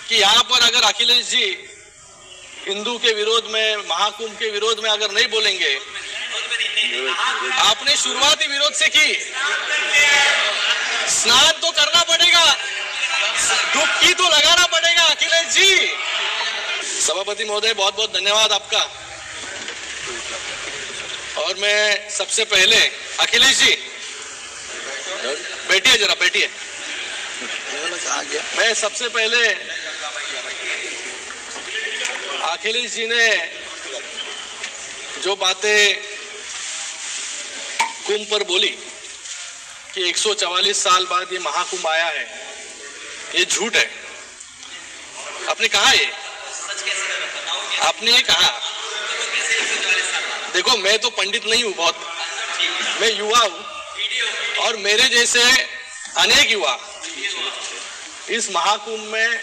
कि यहाँ पर अगर अखिलेश जी हिंदू के विरोध में, महाकुंभ के विरोध में अगर नहीं बोलेंगे, आपने शुरुआत ही विरोध से की, स्नान तो करना पड़ेगा, डुबकी तो लगाना पड़ेगा अखिलेश जी। सभापति महोदय, बहुत बहुत धन्यवाद आपका। और मैं सबसे पहले, अखिलेश जी बैठिए, जरा बैठिए। मैं सबसे पहले अखिलेश जी ने जो बातें कुंभ पर बोली कि 144 साल बाद ये महाकुंभ आया है, ये झूठ है। आपने कहा, ये आपने ये कहा। देखो, मैं तो पंडित नहीं हूं बहुत, मैं युवा हूं और मेरे जैसे अनेक युवा इस महाकुंभ में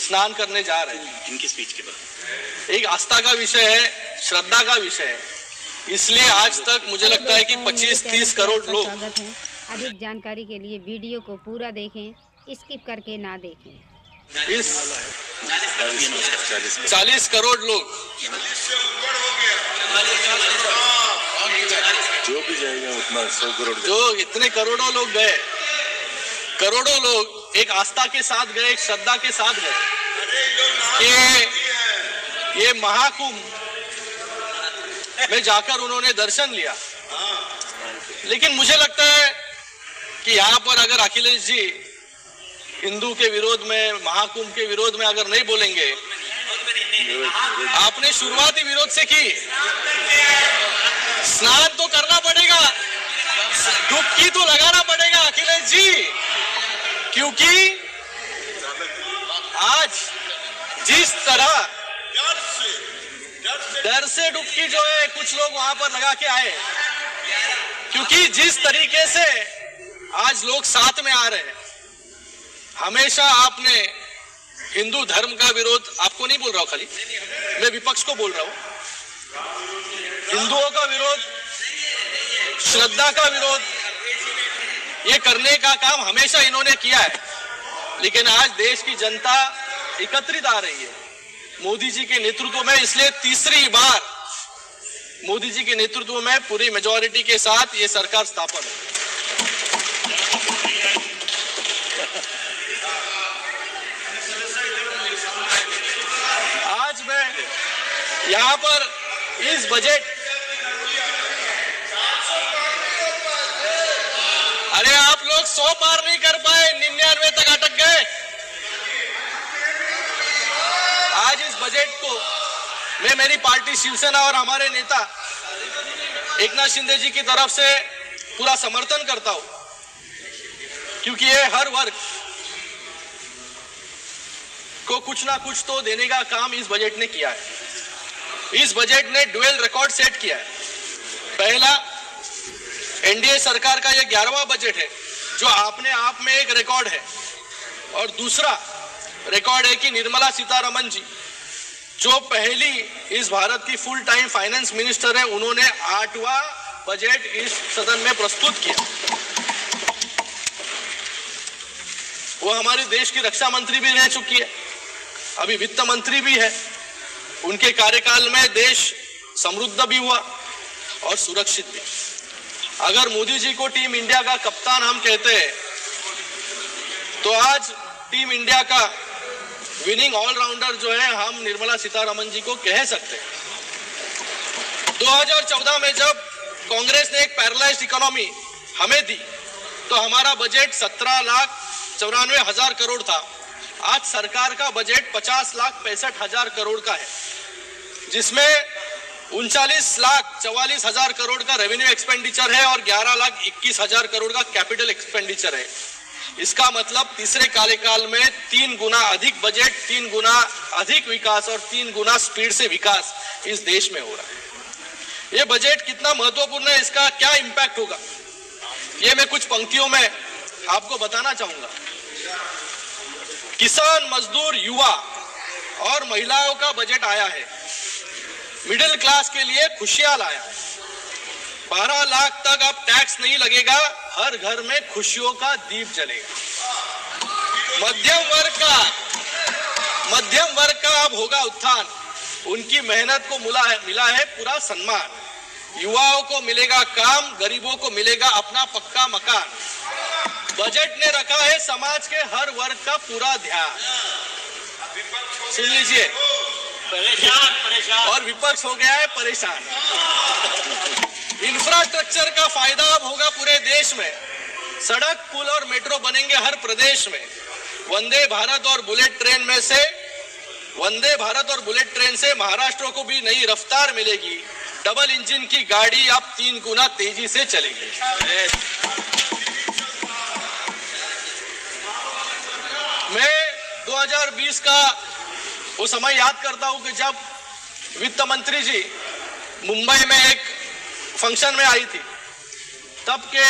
स्नान करने जा रहे हैं। इनकी स्पीच के बाद एक आस्था का विषय है, श्रद्धा का विषय है, इसलिए आज तक मुझे लगता है कि 25-30 करोड़ लोग। अधिक जानकारी के लिए वीडियो को पूरा देखें, स्किप करके ना देखें। इस 40 करोड़ लोग जो भी जाएगा उतना 100 करोड़, जो इतने करोड़ों लोग गए, करोड़ों लोग एक आस्था के साथ गए, एक श्रद्धा के साथ गए कि ये महाकुंभ में जाकर उन्होंने दर्शन लिया। लेकिन मुझे लगता है कि यहाँ पर अगर अखिलेश जी हिंदू के विरोध में, महाकुंभ के विरोध में अगर नहीं बोलेंगे, आपने शुरुआत ही विरोध से की, स्नान तो करना पड़ेगा, डुबकी तो लगाना पड़ेगा अखिलेश जी, क्योंकि आज जिस तरह डर से डुबकी जो है कुछ लोग वहां पर लगा के आए, क्योंकि जिस तरीके से आज लोग साथ में आ रहे हैं, हमेशा आपने हिंदू धर्म का विरोध, आपको नहीं बोल रहा हूं, खाली मैं विपक्ष को बोल रहा हूं, हिंदुओं का विरोध, श्रद्धा का विरोध, ये करने का काम हमेशा इन्होंने किया है। लेकिन आज देश की जनता एकत्रित आ रही है मोदी जी के नेतृत्व में, इसलिए तीसरी बार मोदी जी के नेतृत्व में पूरी मेजॉरिटी के साथ ये सरकार स्थापन है। आज मैं यहाँ पर इस बजट, अरे आप लोग 100 पार नहीं कर पाए, 99 तक अटक गए। आज इस बजट को मैं मेरी पार्टी शिवसेना और हमारे नेता एकनाथ शिंदे जी की तरफ से पूरा समर्थन करता हूं, क्योंकि ये हर वर्ग को कुछ ना कुछ तो देने का काम इस बजट ने किया है। इस बजट ने ड्यूअल रिकॉर्ड सेट किया है। पहला, एनडीए सरकार का यह 11वां बजट है जो अपने आप में एक रिकॉर्ड है, और दूसरा रिकॉर्ड है कि निर्मला सीतारमण जी जो पहली इस भारत की फुल टाइम फाइनेंस मिनिस्टर है, उन्होंने 8वां बजट इस सदन में प्रस्तुत किया। वो हमारे देश की रक्षा मंत्री भी रह चुकी है, अभी वित्त मंत्री भी है। उनके कार्यकाल में देश समृद्ध भी हुआ और सुरक्षित भी। अगर मोदी जी को टीम इंडिया का कप्तान हम कहते हैं, तो आज टीम इंडिया का विनिंग ऑलराउंडर जो है हम निर्मला सीतारमण जी को कह सकते हैं। 2014 में जब कांग्रेस ने एक पैरालाइज्ड इकोनॉमी हमें दी, तो हमारा बजट 17,94,000 करोड़ था। आज सरकार का बजट 50,65,000 करोड़ का है, जिसमें 39,44,000 करोड़ का रेवेन्यू एक्सपेंडिचर है और 11,21,000 करोड़ का कैपिटल एक्सपेंडिचर है। इसका मतलब तीसरे कार्यकाल में 3 गुना अधिक बजट, 3 गुना अधिक विकास और 3 गुना स्पीड से विकास इस देश में हो रहा है। ये बजट कितना महत्वपूर्ण है, इसका क्या इंपैक्ट होगा, ये मैं कुछ पंक्तियों में आपको बताना चाहूंगा। किसान, मजदूर, युवा और महिलाओं का बजट आया है। मिडिल क्लास के लिए खुशियां लाया है। 12 लाख तक अब टैक्स नहीं लगेगा, हर घर में खुशियों का दीप जलेगा। मध्यम वर्ग का अब होगा उत्थान, उनकी मेहनत को मिला है पूरा सम्मान। युवाओं को मिलेगा काम, गरीबों को मिलेगा अपना पक्का मकान। बजट ने रखा है समाज के हर वर्ग का पूरा ध्यान। सुन लीजिए, परेशान और विपक्ष हो गया है परेशान। इंफ्रास्ट्रक्चर का फायदा अब होगा पूरे देश में। सड़क, पुल और मेट्रो बनेंगे हर प्रदेश में। वंदे भारत और बुलेट ट्रेन से महाराष्ट्र को भी नई रफ्तार मिलेगी। डबल इंजन की गाड़ी अब 3 गुना तेजी से चलेगी। मैं 2020 का वो समय याद करता हूं कि जब वित्त मंत्री जी मुंबई में एक फंक्शन में आई थी, तब के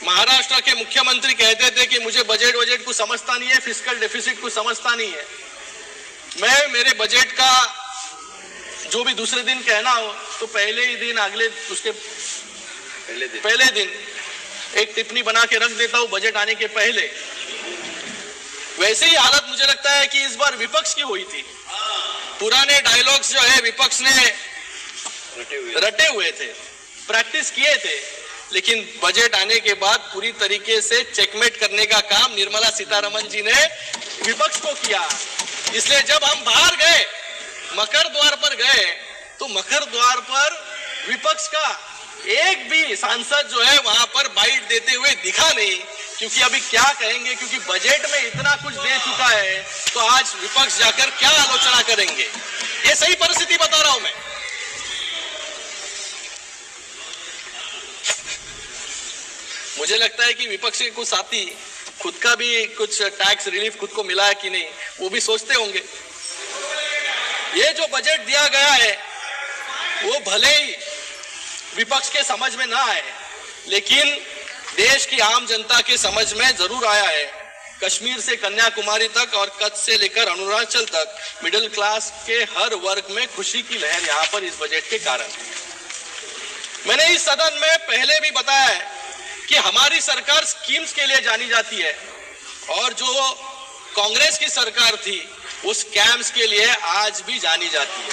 महाराष्ट्र के मुख्यमंत्री कहते थे कि मुझे बजट को समझता नहीं है, फिस्कल डेफिसिट को समझता नहीं है। मैं मेरे बजट का जो भी दूसरे दिन कहना हो तो पहले ही दिन, पहले दिन एक टिप्पणी बना के रख देता हूं बजट आने के पहले। वैसे ही हालत मुझे लगता है कि इस बार विपक्ष की हुई थी। पुराने डायलॉग्स जो है विपक्ष ने रटे हुए थे, प्रैक्टिस किए थे, लेकिन बजट आने के बाद पूरी तरीके से चेकमेट करने का काम निर्मला सीतारमण जी ने विपक्ष को किया। इसलिए जब हम बाहर गए, मकर द्वार पर गए, तो मकर द्वार पर विपक्ष का एक भी सांसद जो है वहां पर बाइट देते हुए दिखा नहीं, क्योंकि अभी क्या कहेंगे, क्योंकि बजट में इतना कुछ दे चुका है, तो आज विपक्ष जाकर क्या आलोचना करेंगे। ये सही परिस्थिति बता रहा हूं मैं। मुझे लगता है कि विपक्ष के कुछ साथी खुद का भी कुछ टैक्स रिलीफ खुद को मिला है कि नहीं, वो भी सोचते होंगे। ये जो बजट दिया गया है वो भले ही विपक्ष के समझ में ना आए, लेकिन देश की आम जनता के समझ में जरूर आया है। कश्मीर से कन्याकुमारी तक और कच्छ से लेकर अरुणाचल तक मिडिल क्लास के हर वर्ग में खुशी की लहर यहाँ पर इस बजट के कारण है। मैंने इस सदन में पहले भी बताया है कि हमारी सरकार स्कीम्स के लिए जानी जाती है, और जो कांग्रेस की सरकार थी वो स्कैम्स के लिए आज भी जानी जाती है।